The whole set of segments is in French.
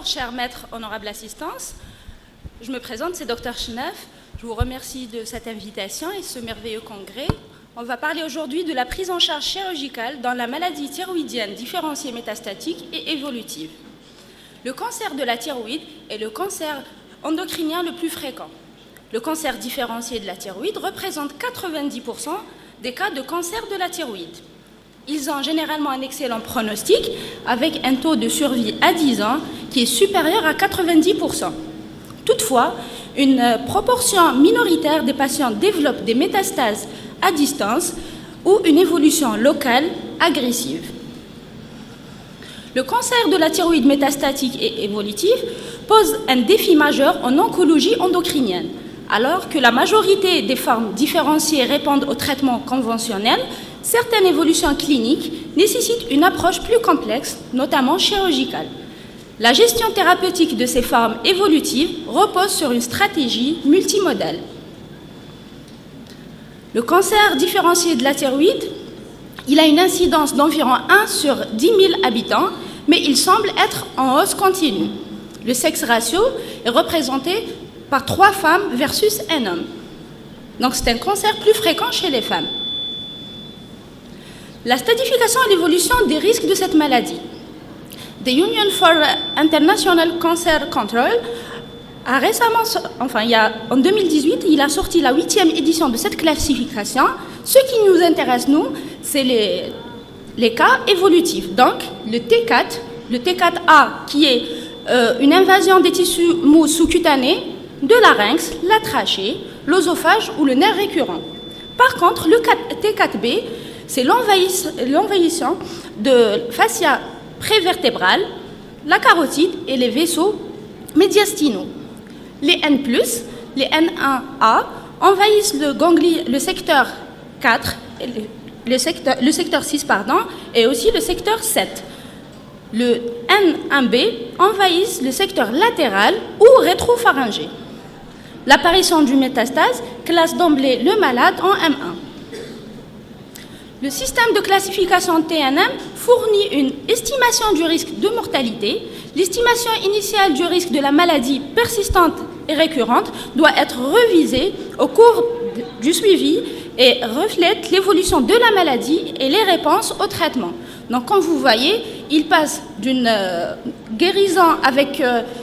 Bonjour, cher maître, honorable assistance. Je me présente, c'est Dr Chenef. Je vous remercie de cette invitation et ce merveilleux congrès. On va parler aujourd'hui de la prise en charge chirurgicale dans la maladie thyroïdienne différenciée métastatique et évolutive. Le cancer de la thyroïde est le cancer endocrinien le plus fréquent. Le cancer différencié de la thyroïde représente 90% des cas de cancer de la thyroïde. Ils ont généralement un excellent pronostic avec un taux de survie à 10 ans qui est supérieur à 90%. Toutefois, une proportion minoritaire des patients développent des métastases à distance ou une évolution locale agressive. Le cancer de la thyroïde métastatique et évolutive pose un défi majeur en oncologie endocrinienne. Alors que la majorité des formes différenciées répondent au traitement conventionnel, certaines évolutions cliniques nécessitent une approche plus complexe, notamment chirurgicale. La gestion thérapeutique de ces formes évolutives repose sur une stratégie multimodale. Le cancer différencié de la thyroïde, il a une incidence d'environ 1 sur 10 000 habitants, mais il semble être en hausse continue. Le sexe ratio est représenté par 3 femmes versus un homme. Donc c'est un cancer plus fréquent chez les femmes. La stratification et l'évolution des risques de cette maladie. The Union for International Cancer Control a récemment, en 2018, il a sorti la 8e édition de cette classification. Ce qui nous intéresse, nous, c'est les cas évolutifs. Donc, le T4A, qui est une invasion des tissus mous sous-cutanés, de larynx, la trachée, l'œsophage ou le nerf récurrent. Par contre, le T4B, c'est l'envahissement de fascia prévertébrale, la carotide et les vaisseaux médiastinaux. Les N+, les N1A, envahissent le secteur 4, le secteur 6, et aussi le secteur 7. Le N1B envahissent le secteur latéral ou rétropharyngé. L'apparition du métastase classe d'emblée le malade en M1. Le système de classification TNM fournit une estimation du risque de mortalité. L'estimation initiale du risque de la maladie persistante et récurrente doit être révisée au cours du suivi et reflète l'évolution de la maladie et les réponses au traitement. Donc, comme vous voyez, il passe d'une guérison avec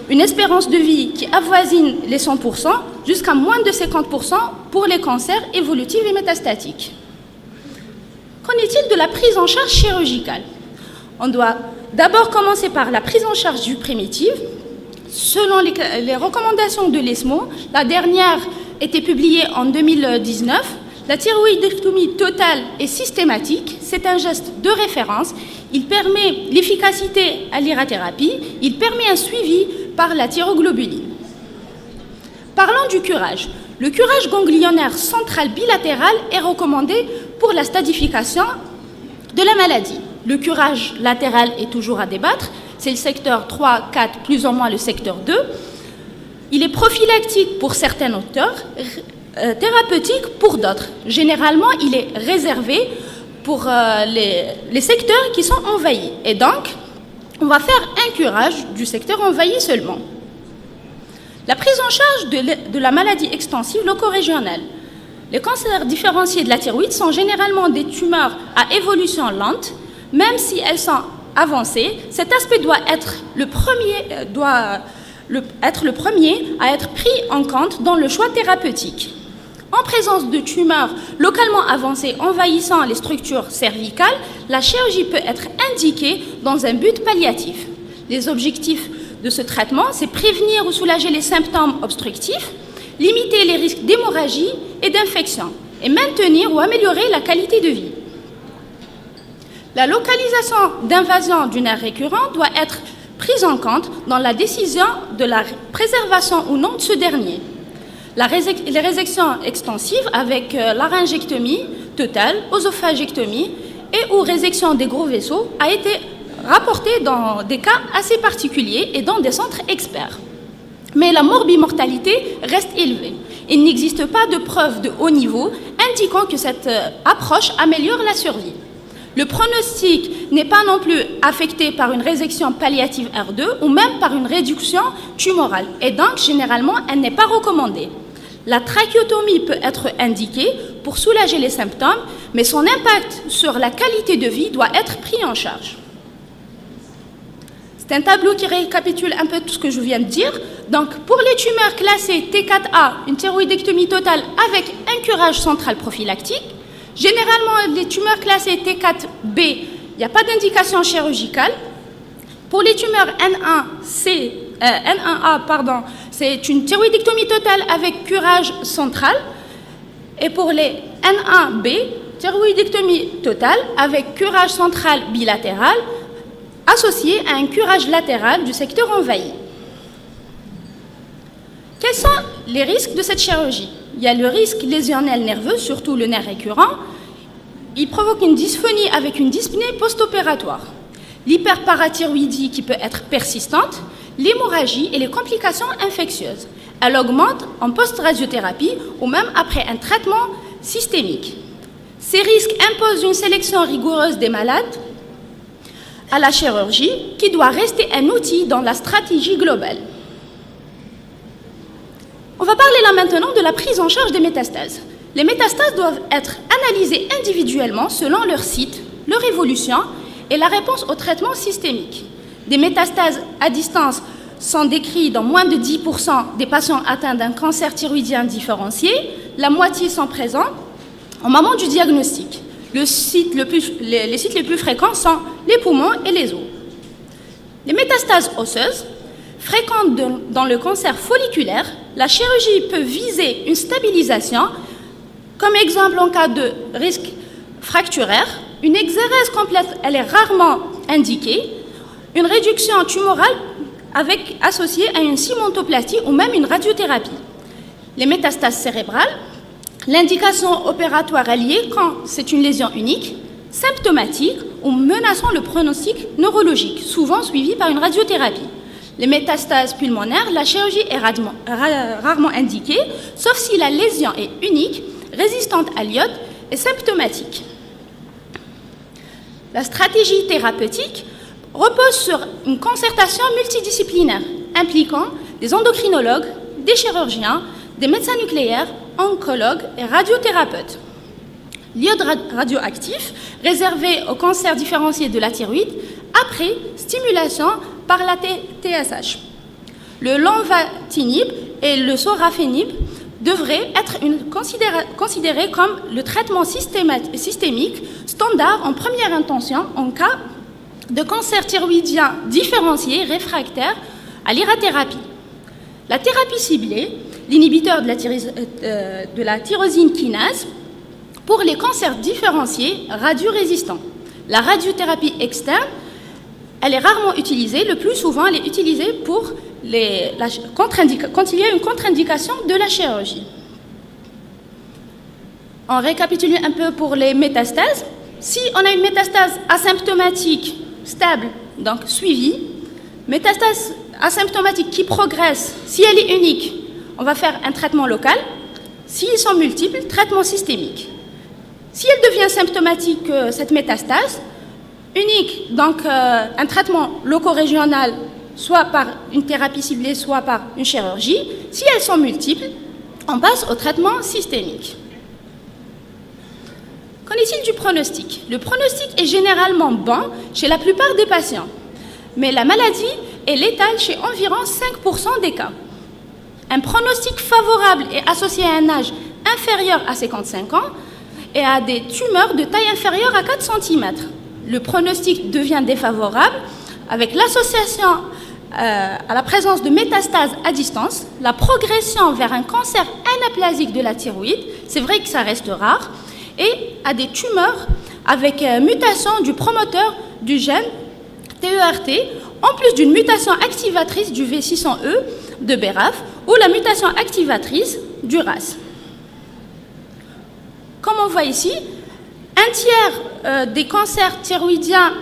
une espérance de vie qui avoisine les 100% jusqu'à moins de 50% pour les cancers évolutifs et métastatiques. Qu'en est-il de la prise en charge chirurgicale? On doit d'abord commencer par la prise en charge du primitif. Selon les recommandations de l'ESMO, la dernière était publiée en 2019, la thyroïdectomie totale et systématique, c'est un geste de référence. Il permet l'efficacité à l'irathérapie, il permet un suivi par la thyroglobuline. Parlons du curage. Le curage ganglionnaire central bilatéral est recommandé pour la stadification de la maladie. Le curage latéral est toujours à débattre, c'est le secteur 3, 4, plus ou moins le secteur 2. Il est prophylactique pour certains auteurs, thérapeutique pour d'autres. Généralement, il est réservé pour les secteurs qui sont envahis. Et donc, on va faire un curage du secteur envahi seulement. La prise en charge de la maladie extensive locorégionale. Les cancers différenciés de la thyroïde sont généralement des tumeurs à évolution lente, même si elles sont avancées. Cet aspect doit être le premier à être pris en compte dans le choix thérapeutique. En présence de tumeurs localement avancées envahissant les structures cervicales, la chirurgie peut être indiquée dans un but palliatif. Les objectifs de ce traitement, c'est prévenir ou soulager les symptômes obstructifs, limiter les risques d'hémorragie et d'infection, et maintenir ou améliorer la qualité de vie. La localisation d'invasion du nerf récurrent doit être prise en compte dans la décision de la préservation ou non de ce dernier. Les résections extensives avec laryngectomie totale, œsophagectomie et ou résection des gros vaisseaux a été rapportée dans des cas assez particuliers et dans des centres experts. Mais la morbimortalité reste élevée. Il n'existe pas de preuves de haut niveau indiquant que cette approche améliore la survie. Le pronostic n'est pas non plus affecté par une résection palliative R2 ou même par une réduction tumorale. Et donc, généralement, elle n'est pas recommandée. La trachéotomie peut être indiquée pour soulager les symptômes, mais son impact sur la qualité de vie doit être pris en charge. C'est un tableau qui récapitule un peu tout ce que je viens de dire. Donc, pour les tumeurs classées T4A, une thyroïdectomie totale avec un curage central prophylactique. Généralement, les tumeurs classées T4B, il n'y a pas d'indication chirurgicale. Pour les tumeurs N1A, c'est une thyroïdectomie totale avec curage central. Et pour les N1B, thyroïdectomie totale avec curage central bilatéral associé à un curage latéral du secteur envahi. Quels sont les risques de cette chirurgie? Il y a le risque lésionnel nerveux, surtout le nerf récurrent. Il provoque une dysphonie avec une dyspnée post-opératoire. L'hyperparathyroïdie qui peut être persistante, l'hémorragie et les complications infectieuses. Elle augmente en post-radiothérapie ou même après un traitement systémique. Ces risques imposent une sélection rigoureuse des malades à la chirurgie qui doit rester un outil dans la stratégie globale. On va parler là maintenant de la prise en charge des métastases. Les métastases doivent être analysées individuellement selon leur site, leur évolution et la réponse au traitement systémique. Des métastases à distance sont décrites dans moins de 10% des patients atteints d'un cancer thyroïdien différencié. La moitié sont présents au moment du diagnostic. Les sites les plus fréquents sont les poumons et les os. Les métastases osseuses, fréquentes dans le cancer folliculaire, la chirurgie peut viser une stabilisation, comme exemple en cas de risque fracturaire. Une exérèse complète, elle est rarement indiquée. Une réduction tumorale associée à une cimentoplastie ou même une radiothérapie. Les métastases cérébrales, l'indication opératoire est liée quand c'est une lésion unique, symptomatique ou menaçant le pronostic neurologique, souvent suivie par une radiothérapie. Les métastases pulmonaires, la chirurgie est rarement indiquée, sauf si la lésion est unique, résistante à l'iode et symptomatique. La stratégie thérapeutique repose sur une concertation multidisciplinaire impliquant des endocrinologues, des chirurgiens, des médecins nucléaires, oncologues et radiothérapeutes. L'iode radioactif, réservé au cancer différencié de la thyroïde, après stimulation par la TSH. Le lenvatinib et le sorafenib devraient être considérés comme le traitement systémique standard en première intention en cas de cancer thyroïdien différencié réfractaire à l'irathérapie. La thérapie ciblée, l'inhibiteur de la tyrosine kinase, pour les cancers différenciés radiorésistants. La radiothérapie externe, elle est rarement utilisée, le plus souvent elle est utilisée pour quand il y a une contre-indication de la chirurgie. On récapitule un peu pour les métastases. Si on a une métastase asymptomatique stable, donc suivie, métastase asymptomatique qui progresse, si elle est unique, on va faire un traitement local. S'ils sont multiples, traitement systémique. Si elle devient symptomatique, cette métastase, unique, donc un traitement loco-régional, soit par une thérapie ciblée, soit par une chirurgie. Si elles sont multiples, on passe au traitement systémique. Qu'en est-il du pronostic? Le pronostic est généralement bon chez la plupart des patients, mais la maladie est létale chez environ 5% des cas. Un pronostic favorable est associé à un âge inférieur à 55 ans et à des tumeurs de taille inférieure à 4 cm. Le pronostic devient défavorable avec l'association à la présence de métastases à distance, la progression vers un cancer anaplasique de la thyroïde, c'est vrai que ça reste rare, et à des tumeurs avec mutation du promoteur du gène TERT, en plus d'une mutation activatrice du V600E de BRAF ou la mutation activatrice du RAS. Comme on voit ici, un tiers des cancers thyroïdiens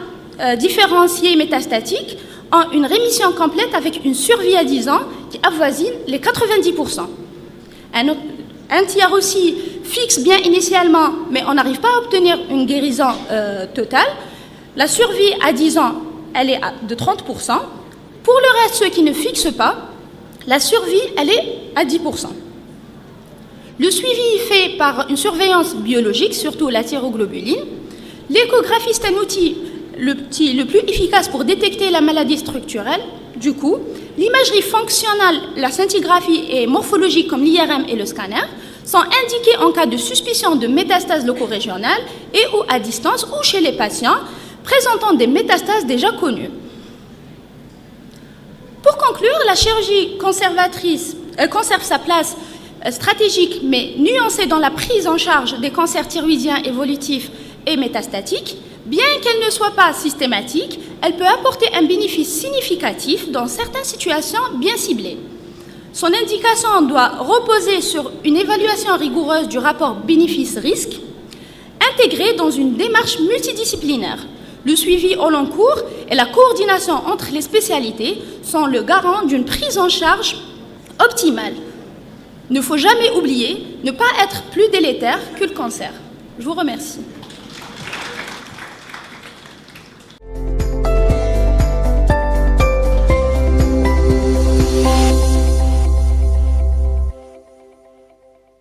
différenciés métastatiques ont une rémission complète avec une survie à 10 ans qui avoisine les 90%. Un tiers aussi fixe bien initialement, mais on n'arrive pas à obtenir une guérison totale, la survie à 10 ans, elle est de 30%. Pour le reste, ceux qui ne fixent pas, la survie, elle est à 10%. Le suivi est fait par une surveillance biologique, surtout la thyroglobuline. L'échographie, c'est un outil le plus efficace pour détecter la maladie structurelle. Du coup, l'imagerie fonctionnelle, la scintigraphie et morphologique comme l'IRM et le scanner sont indiquées en cas de suspicion de métastases locorégionales et ou à distance ou chez les patients présentant des métastases déjà connues. Pour conclure, la chirurgie conservatrice conserve sa place stratégique mais nuancée dans la prise en charge des cancers thyroïdiens évolutifs et métastatiques. Bien qu'elle ne soit pas systématique, elle peut apporter un bénéfice significatif dans certaines situations bien ciblées. Son indication doit reposer sur une évaluation rigoureuse du rapport bénéfice-risque, intégrée dans une démarche multidisciplinaire. Le suivi au long cours et la coordination entre les spécialités sont le garant d'une prise en charge optimale. Il ne faut jamais oublier ne pas être plus délétère que le cancer. Je vous remercie.